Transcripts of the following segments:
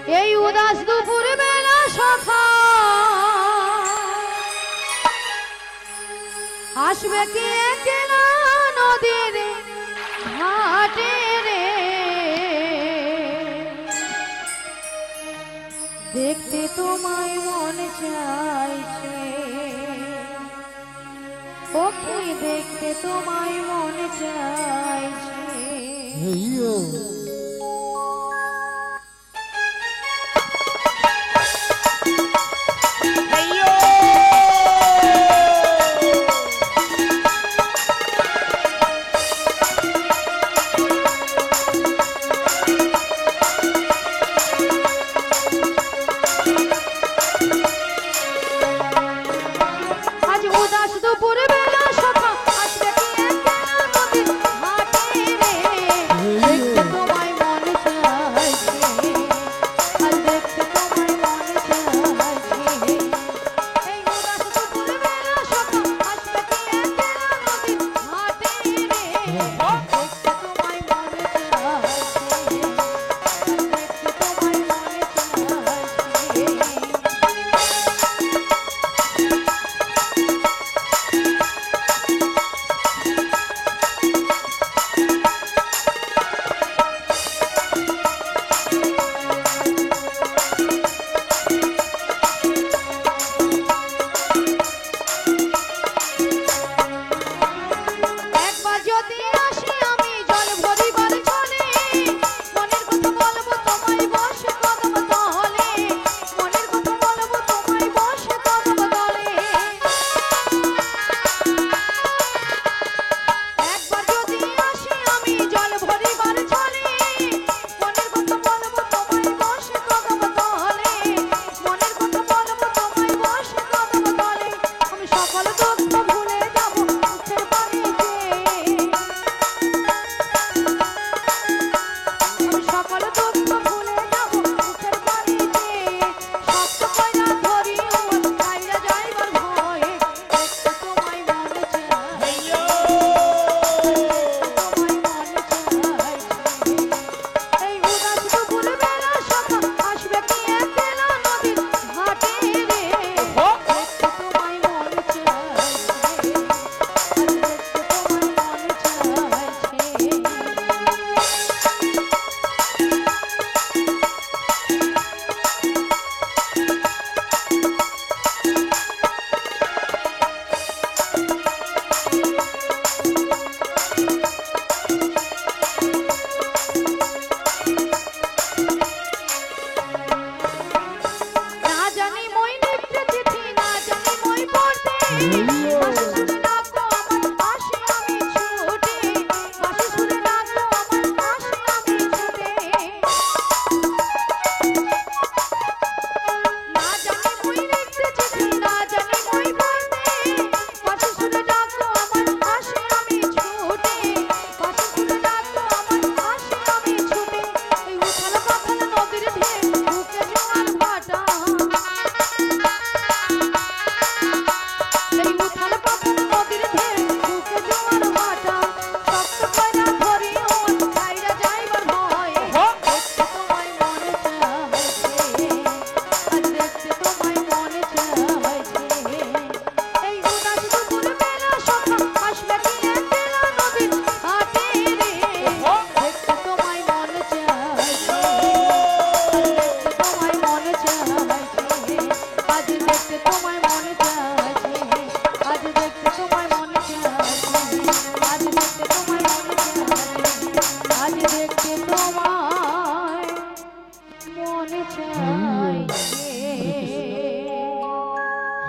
এই উদাস দুপুর বেলা সখা আসবে কি একলা নদীর ঘাটে রে, দেখতে তোমায় মন চাইছে, ওকে দেখতে তোমায় মন চাইছে।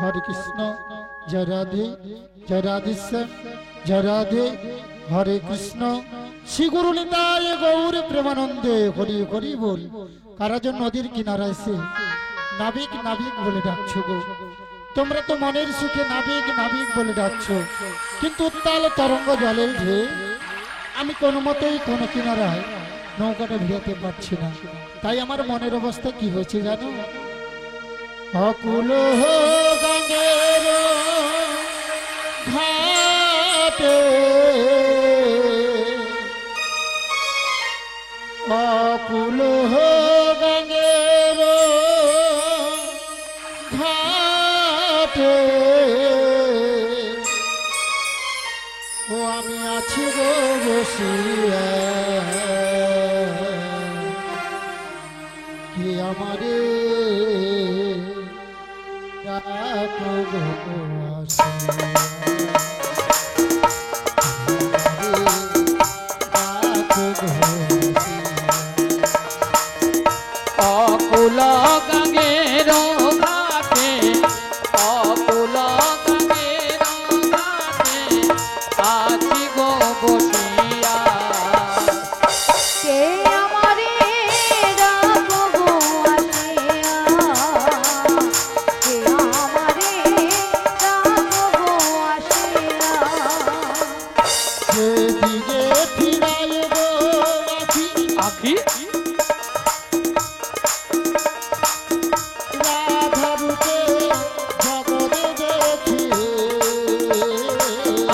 हरे कृष्ण जय राधे जय राधेश्याम जय राधे हरे कृष्ण श्री गुरु निताय गौर प्रेमानंदे हरि हरि बोल কারাজন নদীর কিনারায় এসে নাবিক নাবিক বলে ডাকছো গো। তোমরা তো মনের সুখে নাবিক নাবিক বলে ডাকছো, কিন্তু উত্তাল তরঙ্গ জলের ঢেউ আমি কোনো মতেই কোনো কিনারায় নৌকাটা ভিড়াতে পারছি না। তাই আমার মনের অবস্থা কি হয়েছে জানো? অকুল গঙ্গের ঘাটে অকুল গঙ্গের বসিয়া কে আমারে ডাকো গো আসিয়া ডাকো গো অকুল গঙ্গের ঘাটে অকুল গঙ্গের ঘাটে আছি গো বসিয়া কে আমারে ডাকো গো আসিয়া কে আমারে ডাকো গো আসিয়া যেদিকে ফিরায় গো আখি আখি রাধা রূপে জগতে দেখি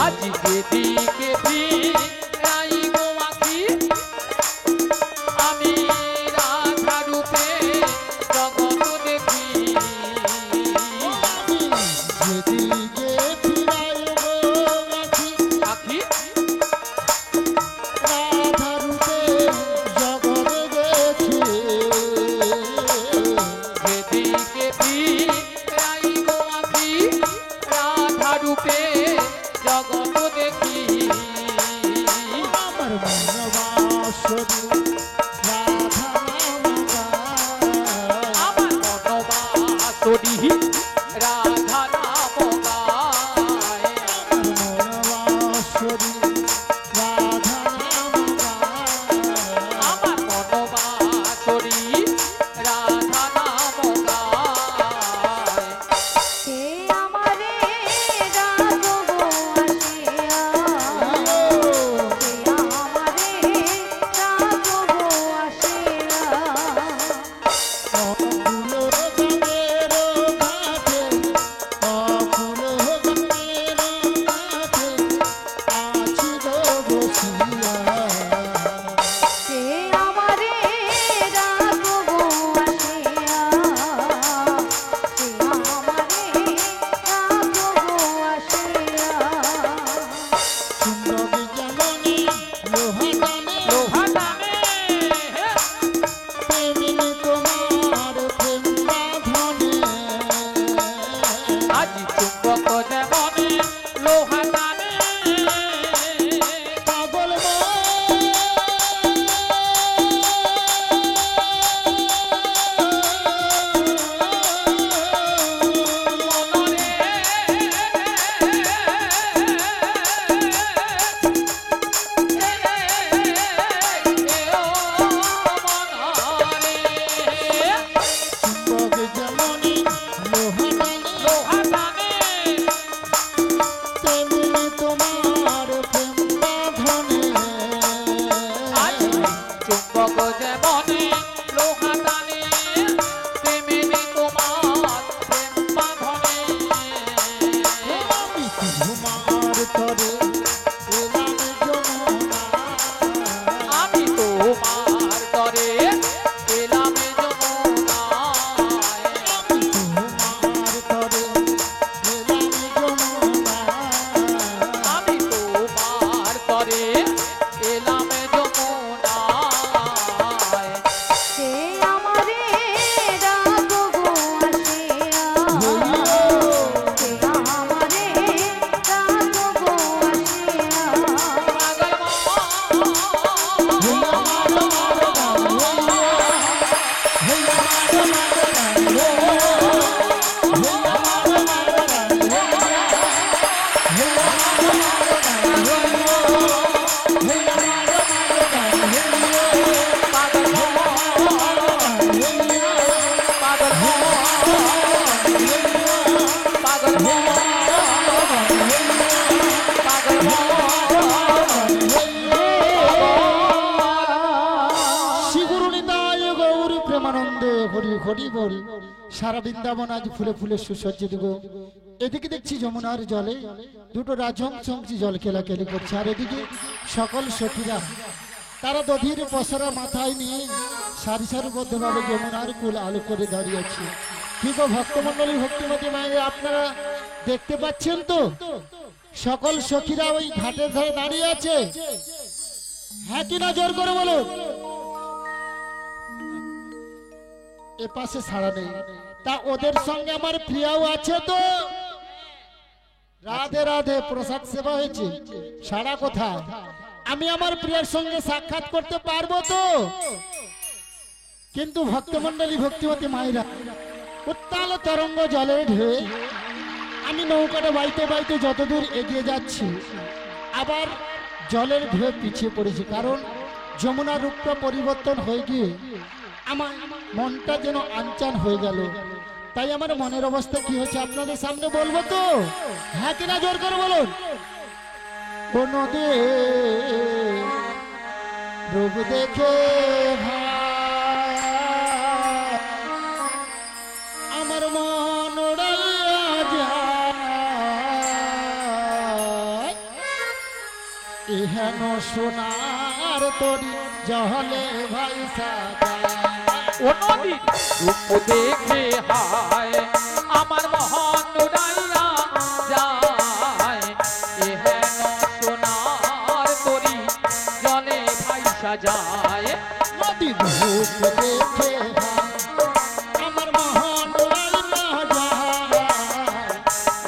আজ যেদিকে ফিরাই গো আখি আমি রাধা রূপে জগৎ দেখি যেদিকে ফিরায় গো আখি আখি রাধা রূপে জগতে দেখি যেদিকে ফিরাই গো আখি রাধা রূপে জগৎ দেখি আমার মনবাসরী রাধা নাম গায় আমার মনবাসরি রাধা নাম গায় আমার মনবাসরী রাধা নাম গায় আমার মনবাসরি রাধা নাম গায় কে আমারে ডাকো গো আসিয়া কে আমারে ডাকো গো আসিয়া অকুল গঙ্গের ঘাটে অকুল গঙ্গের ঘাটে আছি গো বসিয়া কে আমারে ডাকো গো আসিয়া কে আমারে ডাকো গো আসিয়া সুন্দরী যেমনি লোহাদানে লোহা টানে তেমনি তোমার প্রেম বাঁধনে আজ চুম্বক যেমন লোহা টানে পাগল মনরে চুম্বক যেমনি লোহাদানে লোহা টানে তেমনি তোমার প্রেম বাঁধনে আজ চুম্বক যেমন লোহা টানে তেমনি তোমার প্রেম বাঁধনে আমি তোমার তরে এলাম যমুনা আমি তোমার তরে এলাম যমুনায় আমি তোমার তরে এলাম যমুনা আমি তোমার তরে এলাম যমুনায় কে আমারে ডাকো গো আসিয়া কে আমারে ডাকো গো আসিয়া পাগল প্রেমানন্দে হরি হরি বল। সারা বৃন্দাবন আজ ফুলে ফুলে সুসজ্জিত গো। এদিকে দেখছি যমুনার জলে দুটো রাজহংস জল খেলাখেলি করছে, আর এদিকে সকল সখীরা তারা দধির পসরা মাথায় নিয়ে সারি সারিবদ্ধভাবে যমুনার কুল আলো করে দাঁড়িয়েছে। ঠিক ভক্তমন্ডলী ভক্তিমতী মায়ের আপনারা দেখতে পাচ্ছেন তো, সকল সখীরা ওই ঘাটের ধারে দাঁড়িয়ে আছে। হ্যাঁ কি না জোর করে বলুন। এ পাশে ছাড়া নেই, তা ওদের সঙ্গে আমার প্রিয়াও আছে তো। রাধে রাধে, প্রসাদ সেবা হয়েছে, সারা কোথায়? আমি আমার প্রিয়ার সঙ্গে সাক্ষাৎ করতে পারবো তো? কিন্তু ভক্তমন্ডলী ভক্তিমতী মায়েরা, উত্তাল তরঙ্গ জলের ঢেউ, আমি নৌকাটা বাইতে বাইতে যতদূর এগিয়ে যাচ্ছি, আবার জলের ঢেউ পিছিয়ে পড়েছি, কারণ যমুনা রূপটা পরিবর্তন হয়ে গিয়ে আমার মনটা যেন আনচান হয়ে গেল। তাই আমার মনের অবস্থা কি হচ্ছে আপনাদের সামনে বলবো তো। হ্যাঁ কিনা জোর করে বলুন। কোন রূপ দেখে ভাই আমার মন উড়াইয়া যায়, ইহেন সোনার তরি জহলে ভাই সাজায়। ও নদী রূপ দেখে হায় আমার মহান উড়াইয়া যায়, এ হেন সোনার তরি জলে ভাইসা যায়। নদীর রূপ দেখে আমার মহান উড়াইয়া যায়,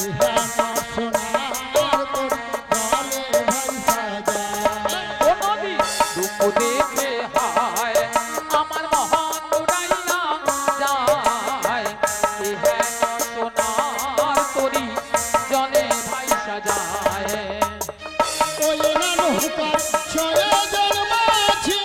ইহেন সোনার তরি জহলে ভাই সাজায়। ও নদী রূপ দেখে হায় আমার মহান উড়াইয়া যায়, এ হেন সোনার তরি জলে ভাইসা যায়। ওই না নৌকা ছয় জন্মাছি,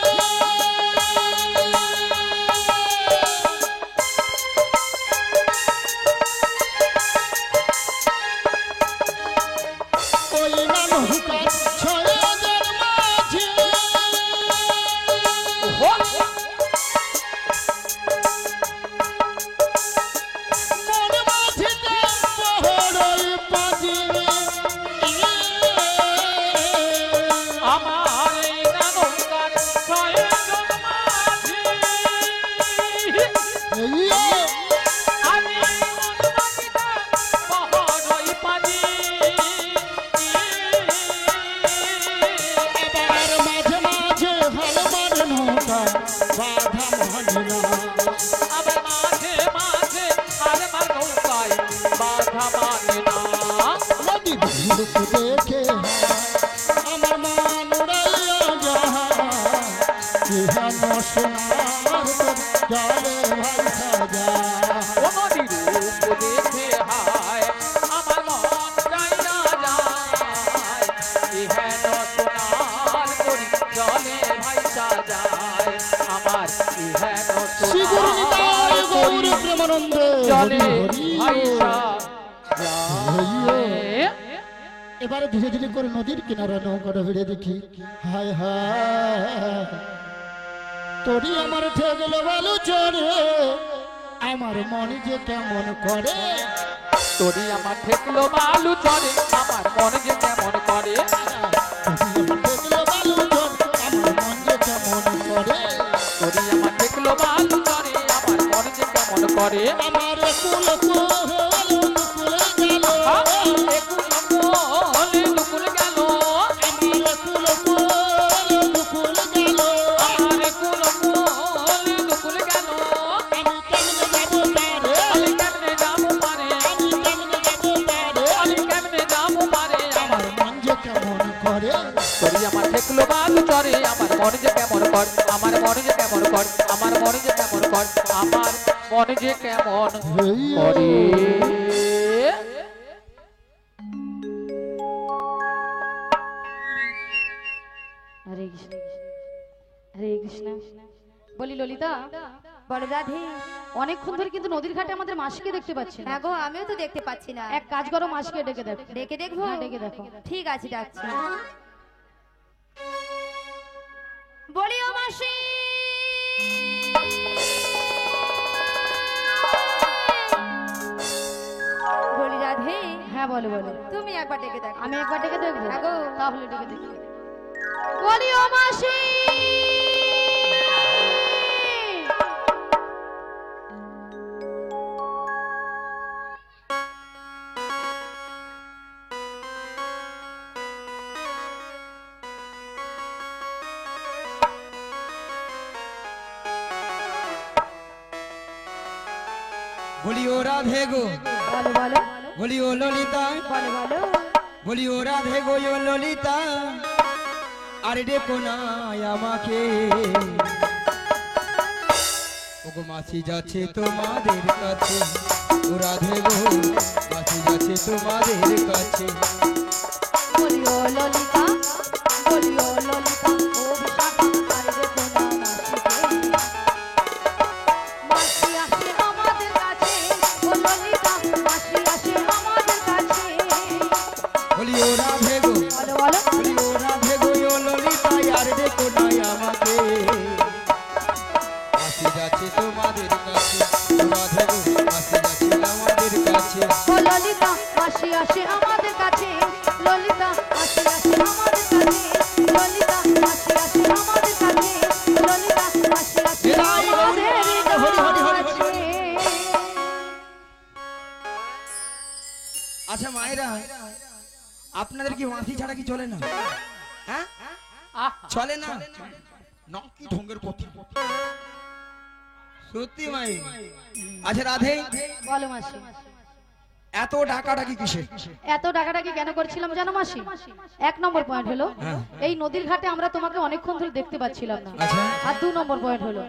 ওই না নৌকা ছয় জন্মাছি, মন মাঝিতে বহরই পাজি, আমার এই নৌকার ছয় জন্মাঝি, আমি মনমাঝিতে বহরই পাজি। আবার মাঝে মাঝে হলমার নৌকা বাধা মহিলা, আবার মাঝে মাঝে আর মার নৌকায় বাধা মানে না। নদী রূপ দেখে আমার মান উড়াইয়া যায়, ইহান সোনার জলে ভাই সাজায়। ও নদীর রূপ দেখে হায় আমার মন যাইয়া যায়, এ হেন সোনার তরি জলে ভাইসা যায়। আমার এ হেন শ্রী গুরু নিতাই সোনার গৌর তরি প্রেমানন্দে জলে হরি হরি ভাইসা হরি যায়। এবারে ধীরে ধীরে করে নদীর কিনারা নৌকাটা ভিড়ে দেখি, হায় হায় তোরই আমার ঠেকল বালু চড়ে, আমার মন যে কেমন করে, তোরি আমার ঠেকলো বালু চরে, আমার মন যে কেমন করে। তোরই আমার ঠেকল বালু চড়ে, আমার মন যে কেমন করে, তোরি আমার ঠেকলো বালু চরে, আমার মন যে কেমন করে। আমার কুল কুলে গেল, একুল কোলে দুকুল গেল, আমার কুল গেল, আমার একুল কোলে দুকুল গেল। আমি কেমনে যাবো তারে, আমি কেমনে যাবো পারে, আমি কেমনে যাবো তারে, আমি কেমনে যাবো পারে। আমার মন যে কেমন করে, তোরি আমার ঠেকলো বালু চরে, আমার মন যে কেমন কর, আমার মন যে কেমন কর, আমার মন যে কেমন কর, আমার মন যে কেমন করে। হরে কৃষ্ণ হরে কৃষ্ণ। বলি ললিতা, বড় রাধে, অনেকক্ষণ ধরে কিন্তু নদীর ঘাটে আমাদের মাসিকে দেখতে পাচ্ছি না। হ্যাঁ গো, আমিও তো দেখতে পাচ্ছি না। এক কাজ করো, মাসিকে ডেকে দেখো। ডেকে দেখবো? হ্যাঁ, ডেকে দেখো। ঠিক আছে, ডাকছি। বলি ও মাসি, বলি রাধে, হ্যাঁ বলো বলো। তুমি একবার ডেকে দেখো। আমি একবার ডেকে দেখবো? হ্যাঁ গো। তাহলে ডেকে দেখি। বলি ও মাসি, বলি ও রাধে গো, বলো বলো বলি ও ললিতা, বলো বলো বলি ও রাধে গো ও ললিতা, আরে ডেকো না আমাকে। ওগো মাসি যাচ্ছে তোমাদের কাছে, ও রাধে গো মাসি যাচ্ছে তোমাদের কাছে। বলিও ললিতা, বলিও ললিতা, ও বিশাখা, আরে দেখো না মাসিকে। মাসি আসে আমাদের কাছে, ও ললিতা, মাসি আসে আমাদের কাছে। বলি ও রাধে গো, বলো বলো বলি ও রাধে গো ও ললিতা, আরে ডেকো না আমাকে। মাসি যাচ্ছে তোমাদের কাছে, ও রাধে গো মাসি যাচ্ছে আমাদের কাছে। ও ললিতা, মাসি আসে আমাদের কাছে। ললিতা, মাসি আসে আমাদের কাছে। ললিতা, মাসি আসে আমাদের কাছে। ললিতা, মাসি আসে জয় গৌরী আমাদের হরি হরি হরি হরি। কাছে। আচ্ছা মায়েরা, আপনাদের কি মাসি ছাড়া কি চলে না? হ্যাঁ চলে না? নকি ঢঙ্গের পথে সত্যি মাই। আচ্ছা রাধে, বলো মাসি, এত ডাকাডাকি কিসে? এত ডাকাডাকি কেন করছিলাম জানো মাসি? এক নম্বর পয়েন্ট হলো, হ্যাঁ। এই নদীর ঘাটে আমরা তোমাকে অনেকক্ষণ ধরে দেখতে পাচ্ছিলাম না। আচ্ছা আর 2 নম্বর পয়েন্ট হলো,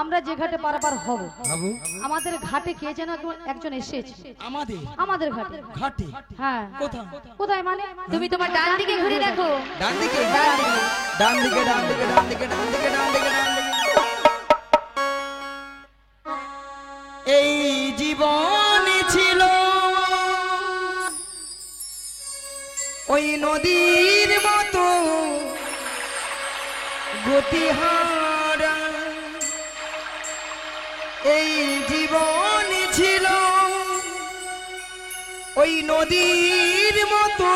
আমরা যে ঘাটে পারাপার হব, বাবু, আমাদের ঘাটে কে যেন একজন এসেছে। আমাদের আমাদের ঘাটে। ঘাটে হ্যাঁ। কোথায়? কোথায় মানে? তুমি তোমার ডান দিকে ঘুরে দেখো। ডান দিকে, ডান দিকে, ডান দিকে, ডান দিকে, ডান দিকে, ডান দিকে, ডান দিকে। এই জীবন ছিল ওই নদীর মতো গতিহারা, এই জীবন ছিল ওই নদীর মতো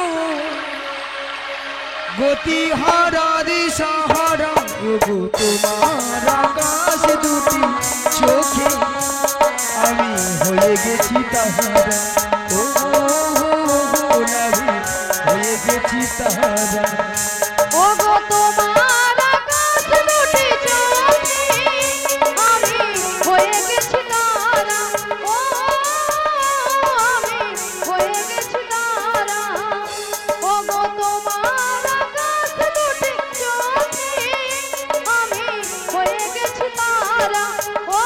গতিহারা দিশাহারা। ওগো তোমার আকাশ দুটি চোখে আমি হয়ে গেছি তাহারা, ও নাবি হয়ে গেছি তাহারা। ওগো তোমার আকাশ দুটি চোখে আমি হয়ে গেছি তারা। ও আমি হয়ে গেছি তারা। ওগো তোমার আকাশ দুটি চোখে আমি হয়ে গেছি তারা। ও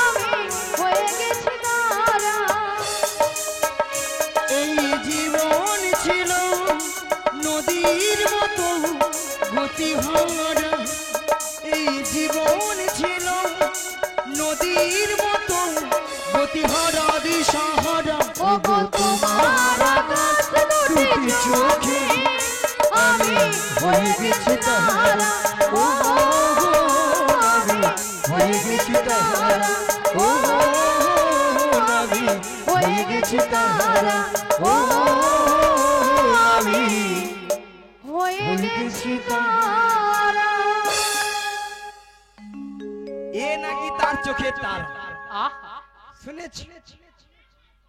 আমি হয়ে গেছি তারা। এই জীবন ছিল নদীর মতো গতিহারা, এই জীবন ছিল নদীর মতো গতিহারা দিশাহারা। ওগো তোমার আকাশ দুটি চোখে আমি হয়ে গেছি তারা। ও আমি হয়ে গেছি তারা। ও আমি হয়ে গেছি তারা। ও আমি হয়ে গেছি তারা। এ নাকি তার চোখের তার শুনেছি।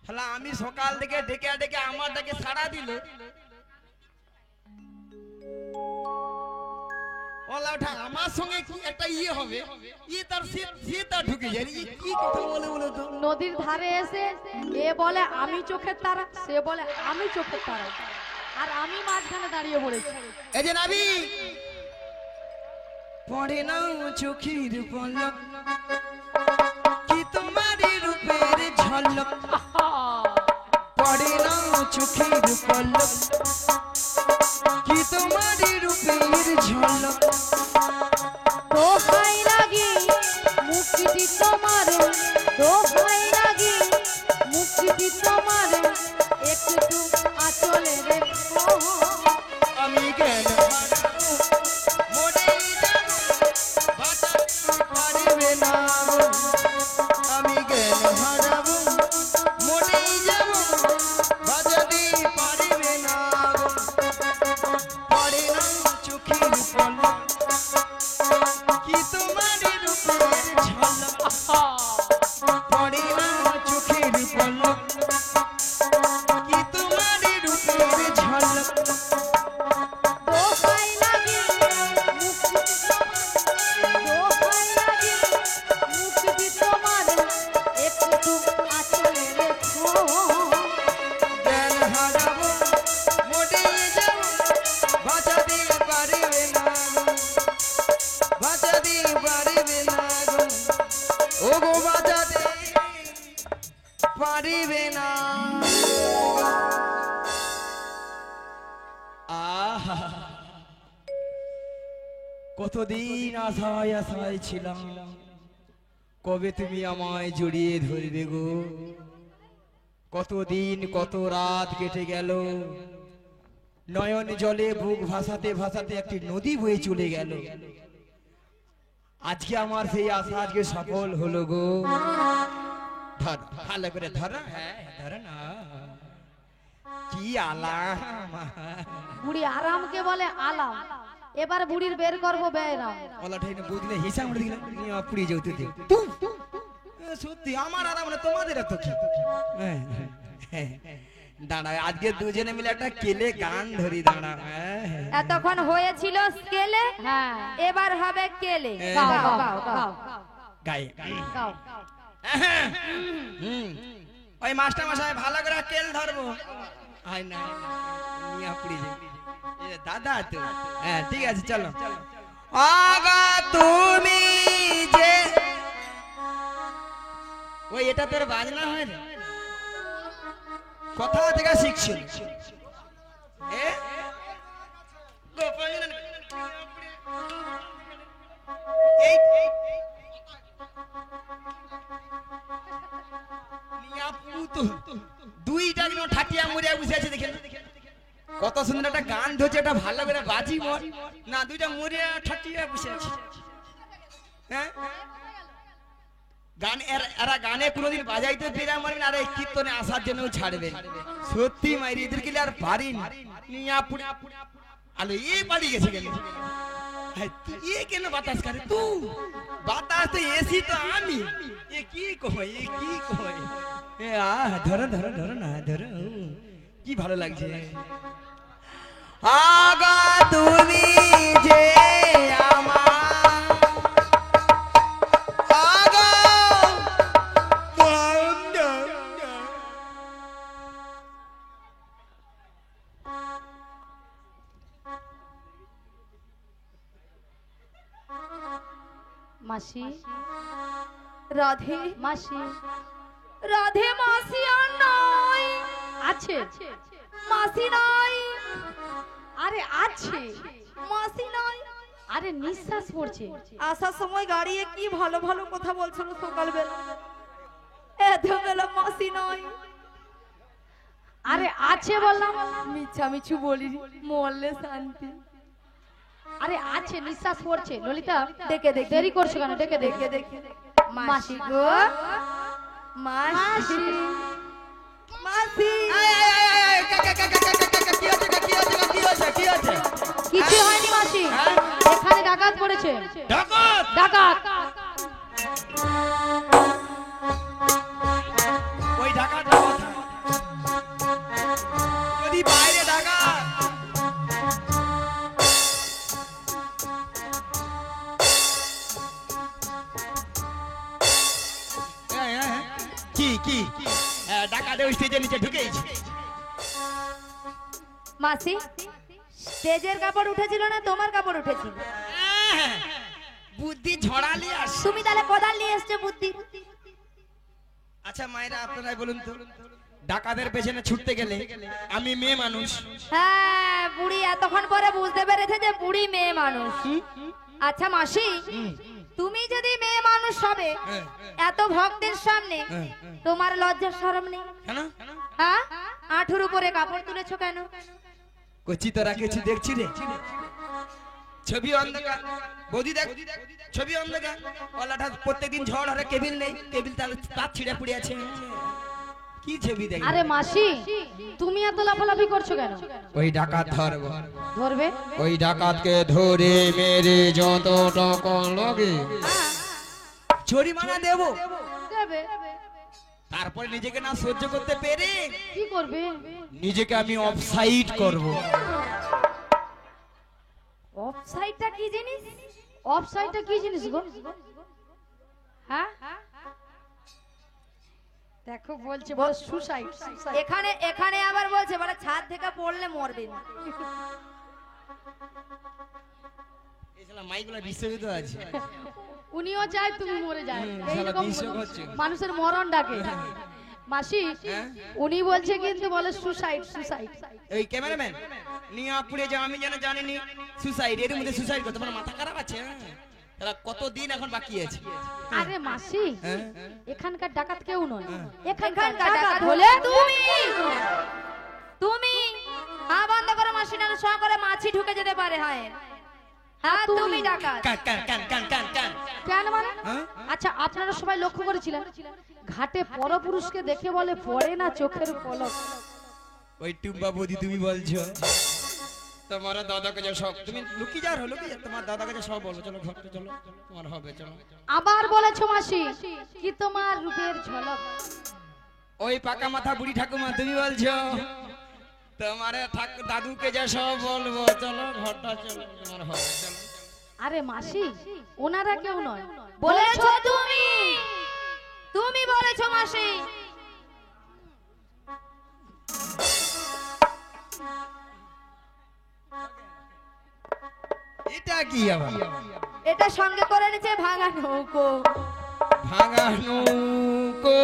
হ্যাঁ আমি সকাল থেকে ডেকে ডেকে আমার ডাকে সাড়া দিল। ওলা ওঠা আমার সঙ্গে কি একটা ইয়ে হবে, ই তার সীতা ঢুকে যায়। ই কি কথা বলে বলে তো? নদীর ধারে এসে এ বলে আমি চোখের তারা, সে বলে আমি চোখের তারা, আর আমি মাঝখানে দাঁড়িয়ে পড়েছি। এই যে নাবি পড়ে না চোখের পলক, কি তোমার রূপের ঝলক। পড়ে না চোখের পলক, কি তোমার রূপের ঝলক। দোহাই লাগি মুক্তি তোমারে, দোহাই লাগি মুক্তি তোমারে, একটু আঁচলে রেখো। আমি জ্ঞান হারাবো, মরেই যাবো, বাঁচাতে পারবে না গো। আমি জ্ঞান হারাবো, মরেই যাবো, বাঁচাতে পারবে না গো। পড়ে না চোখের পলক, কি তোমার রূপের ঝলক। পড়ে না ও গো বাজাতে পারিবে না আহা কতদিন আশায় আশায় ছিলাম কবে তুমি আমায় জড়িয়ে ধরবে গো কতদিন কত রাত কেটে গেল নয়ন জলে বুক ভাসাতে ভাসাতে একটি নদী বয়ে চলে গেল আজকে আমার সেই আশা আজকে সফল হলো গো ধর ভালো করে ধর হ্যাঁ ধর না কি আলাম বুড়ি আরামকে বলে আলাম এবার বুড়ির বের করবো বেরাম ওলা ঠাইনে বুঝলে হিসাব করে দিলে পুড়ি যাও তুই সত্যি আমার আরাম না তোমাদের এত কি দাঁড়া আজকে দুজনে মিলে একটা কেলে গান ধরি দাঁড়া এতক্ষণ হয়েছিল স্কেলে হ্যাঁ এবার হবে কেলে গাও গাও গাও গাই গাও ওই মাস্টার মশাই ভালো করে কেল ধরবো আয় না নিয়া পুড়ি যাই দাদা তো হ্যাঁ ঠিক আছে চলো আগা তুমি যে ওই এটা তোর বাজনা হয় না কথা থেকে শিখছি এ গোপাল এই নিয়া পুতো দুইটা দিন ঠাটিয়া মুড়িয়া বসে আছে দেখেন কত সুন্দর একটা গান ধরছে এটা ভালো করে বাজি মর না দুইটা মুড়িয়া ঠাটিয়া বসে আছে হ্যাঁ গান এরা গানে কোনোদিন বাজাইতে পেরে আমার আর এই কীর্তনে আসার জন্য ছাড়বে সত্যি মাইরি এদেরকে আর পারি নিয়া পুড়ে আলো এ পাড়ি গেছে কেন এ কেন বাতাস করে তুই বাতাস তো এসি তো আমি এ কি কই এ কি কই এ ধরো ধরো ধরো না ধরো কি ভালো লাগছে আগা তুমি যে আমার আগা বন্ধ মাসি রাধে মাসি রাধে মাসি আর নাই আছে মাসি নাই আরে আছে মাসি নাই আরে নিঃশ্বাস পড়ছে আসার সময় গাড়িয়ে কি ভালো ভালো কথা বলছিল সকালবেলা এত বেলা মাসি নাই আরে আছে বললাম মিছা মিছু বলি মরলে শান্তি আরে আছে নিঃশ্বাস পড়ছে ললিতা দেখে দেখে দেরি করছো কেন ডেকে দেখে দেখে দেখে মাসি গো মাসি মাসি কিছু হয়নি মাসি এখানে ডাকাত পড়েছে ডাকাত ডাকাত ওই ডাকাত যদি বাইরে ডাকাত কি কি ডাকাতে ওই স্টেজের নিচে ঢুকেছে মাসি স্টেজের কাপড় উঠেছিল না তোমার কাপড় উঠেছিল বুদ্ধি ঝড়ালি আস তুমি তাহলে কোদাল নিয়ে এসছো বুদ্ধি আচ্ছা মায়েরা আপনারাই বলুন তো ডাকাতের পেছনে ছুটতে গেলে আমি মেয়ে মানুষ হ্যাঁ বুড়ি এতক্ষণ পরে বুঝতে পেরেছে যে বুড়ি মেয়ে মানুষ আচ্ছা মাসি তুমি যদি মেয়ে মানুষ হবে এত ভক্তের সামনে তোমার লজ্জা শরম নেই কেন হ্যাঁ আঁঠুর উপরে কাপড় তুলেছো কেন কচি তোরা কিছু দেখছি রে ছবি অন্ধকার বৌদি দেখ ছবি অন্ধকার ওলাটা প্রত্যেকদিন ঝড় হরে কেবিল নেই কেবিল তার ছিঁড়ে পড়ে আছে কি ছবি দেখ আরে মাসি তুমি এত লাফালাফি করছো কেন ওই ডাকাত ধরবো ধরবে ওই ডাকাতকে ধরে মেরে যত টাকা লাগে জরিমানা দেব দেবে তারপরে নিজেকে না সহ্য করতে পেরে কি করবে নিজেকে আমি অফসাইড করব অফসাইডটা কি জিনিস অফসাইডটা কি জিনিস গো হ্যাঁ দেখো বলছে বড় সুসাইড এখানে এখানে আবার বলছে মানে ছাদ থেকে পড়লে মরবে না এই শালা মাইকগুলো বিশ্ববিদ্যালয় আছে উনিও চায় তুমি মরে যায় শালা এইরকম বিশ্ব করছে। মানুষের মরণ ডাকে মাসি হ্যাঁ? উনি বলছে কিন্তু বলে সুসাইড সুসাইড এই ক্যামেরাম্যান নিয়ে পুড়ে যাও, আমি যেন জানিনি সুসাইড, এর মধ্যে সুসাইড করতে তোমার মাথা খারাপ আছে? তারা কতদিন এখন বাকি আছে? আরে মাসি হ্যাঁ? এখানকার ডাকাত কেউ নয় এখানকার এখানকার ডাকাত ডাকাত হলে হলে তুমি তুমি বন্ধ করে মাসি না সব করে মাছি ঢুকে যেতে পারে হয় হ্যাঁ তুমি ডাকাত কান কান কান কান কান কান। কেন মানে হ্যাঁ? আচ্ছা আপনারা সবাই লক্ষ্য করেছিলেন ঘাটে পরপুরুষকে দেখে বলে পড়ে না চোখের পলক ওই টুম্বা বৌদি তুমি বলছো তোমার দাদাকে যা সব তুমি লুকিয়ে যাও, লুকিয়ে যাও, তোমার দাদাকে যা সব বলো, চলো ঘরে চলো, তোমার হবে, চলো। আবার বলেছো মাসি কি তোমার রূপের ঝলক ওই পাকা মাথা বুড়ি ঠাকুমা তুমি বলছো তোমার দাদুকে যা সব বলবো, চলো ঘরটা চলো, তোমার হবে, চলো। আরে মাসি ওনারা কেউ নয় বলেছো তুমি তুমি বলেছো মাসি এটা কি আবার? এটা সঙ্গে করে নিচে ভাঙা নৌকো ভাঙা নৌকো